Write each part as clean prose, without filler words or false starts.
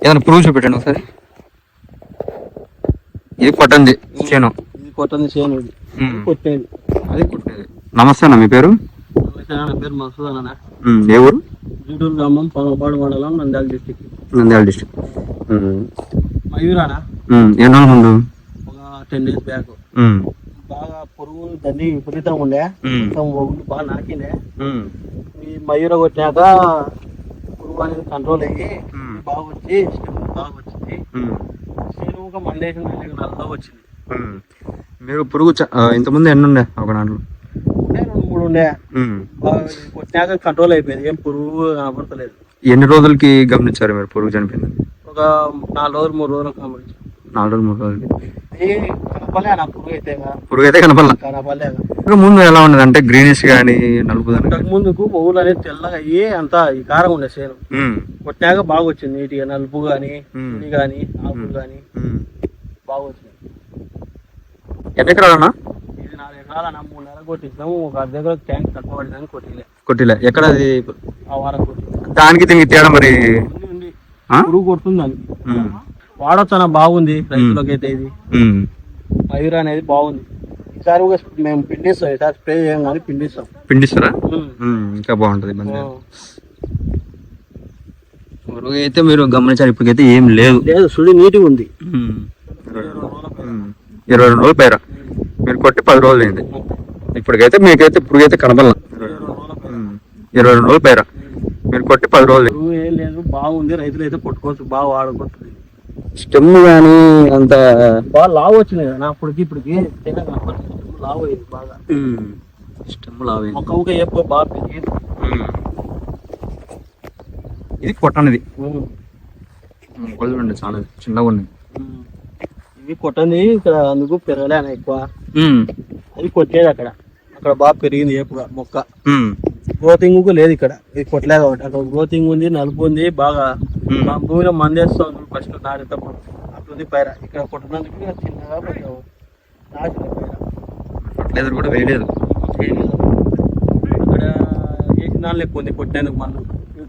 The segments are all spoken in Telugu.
ఏదైనా పురుగు చూపెట్టండి ఒకసారి. ఇది కొట్టండి చేను. ఇది కొట్టంది చేను. ఇది కొట్టేది. అది కొట్టేది. నమస్తే అన్న, మీ పేరు? నా పేరు మసూద్ అన్న. ఏ ఊరు? జూటూరు గ్రామం, పొంగపాడు మండలం, నంద్యాల డిస్టిక్. నంద్యాల డిస్టిక్. మయూరానా ఎన్ని రోజుల ముందు? ఒక 10 days బ్యాక్ బాగా పురుగు దండి విపరీతంగా ఉండే, మొత్తం బాగా నాకిండే. ఈ మయూర కొట్టినాక పురుగు అనేది కంట్రోల్ అయ్యి బాగా వచ్చి బాగా వచ్చింది. సేనుగా మండేసిన నల్లగా వచ్చింది. మీరు పురుగు ఇంతకుముందు ఎన్ని ఉండే? ఒక దాంట్లో 2-3 ఉండే. కొట్టినాక కంట్రోల్ అయిపోయింది, ఏం పురుగు కనపడతలేదు. ఎన్ని రోజులకి గమనించారు మీరు పురుగు చనిపోయింది? ఒక 4 రోజులు 3 రోజులు గమనించారు. 4 రోజులు 3 రోజులకి కనపలే నా పురుగు అయితే కనపడలే. ముందు ఎలా ఉండదు అంటే గ్రీనిష్ గానీ నలుపు? ముందుకు పువ్వులు అనేది తెల్లగా అయ్యి అంతా ఈ కారం ఉండే చేను. కొట్టినాక బాగా వచ్చింది నీట్గా, నలుపు గాని పులి గాని ఆకులు గాని బాగా వచ్చింది. ఎన్ని ఎకరాలన్నా? ఇది 4 ఎకరాలన్నా. 3 నెలలు కొట్టించాము. ఒక 1/2 ఎకరా ట్యాంక్ తక్కువ పడిందని కొట్టిలే. ఎక్కడ అది? ఆ వారం కొట్టి. దానికి దీనికి తేడా మరి? పురుగు కొడుతుంది దానికి. వాడొచ్చా, బాగుంది రైతులకి అయితే. ఇది మయూర అనేది బాగుంది. ఈసారి మేము పిండిస్తాం. ఈసారి స్ప్రే చేయం కానీ పిండిస్తాం. పిండిస్తారా? ఇంకా బాగుంటది. పురుగు అయితే మీరు గమనించారు, ఇప్పటికైతే ఏం లేదు. సుడి నీట్గా ఉంది. 22 రోజులు పైరా మీరు కొట్టి 10 రోజులు అయింది. ఇప్పటికైతే మీకైతే పురుగు అయితే కనపడలా. 22 రోజులు పైరా మీరు కొట్టి 10 రోజులు. పురుగు ఏం లేదు, బాగుంది. రైతులు అయితే కొట్టుకోవచ్చు, బాగా వాడుకోవచ్చు. స్టెమ్ గానీ అంత బాగా లావు వచ్చినాయి కదా ఇప్పటికి లావు అయింది బాగా. స్టెమ్ లావు మొక్క ఎక్కువ బాగా పెరిగింది. ఇది కొట్టనిది చూడండి, చాలా చిన్నగా ఉంది. ఇవి కొట్టండి ఇక్కడ, అందుకు పెరగలే అన్న ఎక్కువ. అది కొట్టేది అక్కడ బాగా పెరిగింది ఏపుగా మొక్క. గ్రోతింగ్ లేదు ఇక్కడ, ఇది కొట్టలే కాబట్టి. అక్కడ గ్రోతింగ్ ఉంది, నలుపు ఉంది బాగా. భూమిలో మందేస్తాం ఫస్ట్ నాటేటప్పుడు అట్లుంది పైర. ఇక్కడ కొట్టినందుకు చిన్నగా కొంచెం నాటిన పైర కూడా వేయలేదు. ఇక్కడ వేసిన దాని లెక్క ఉంది కొట్టినందుకు. మళ్ళీ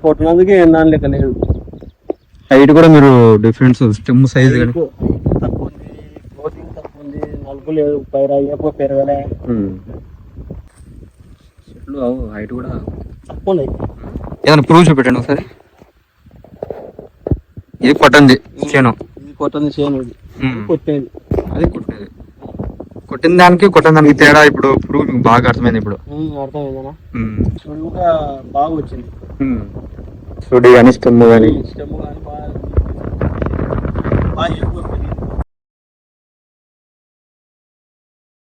కొట్టినందుకు ఏం దాని లెక్క లేదు. హైట్ కూడా మీరు డిఫరెన్స్, స్టెమ్ సైజ్ తక్కువ ఉంది, గ్రోతింగ్ తక్కువ ఉంది, నలుపు లేదు పైర, ఎక్కువ పెరగలే. హైట్ కూడా తక్కువ ఉన్నాయి. ఏదైనా పురుగు చూపెట్టండి ఒకసారి. ఇది కొట్టండి చేను. ఇది కొట్టంది చేను. ఇది కొట్టేది. అది కొట్టేది. కొట్టిన దానికి తేడా ఇప్పుడు పురుగు మీకు బాగా అర్థమైంది. ఇప్పుడు అర్థమైందనా? సుడి బాగా వచ్చింది. సుడి కానీ స్టెమ్ కానీ బాగా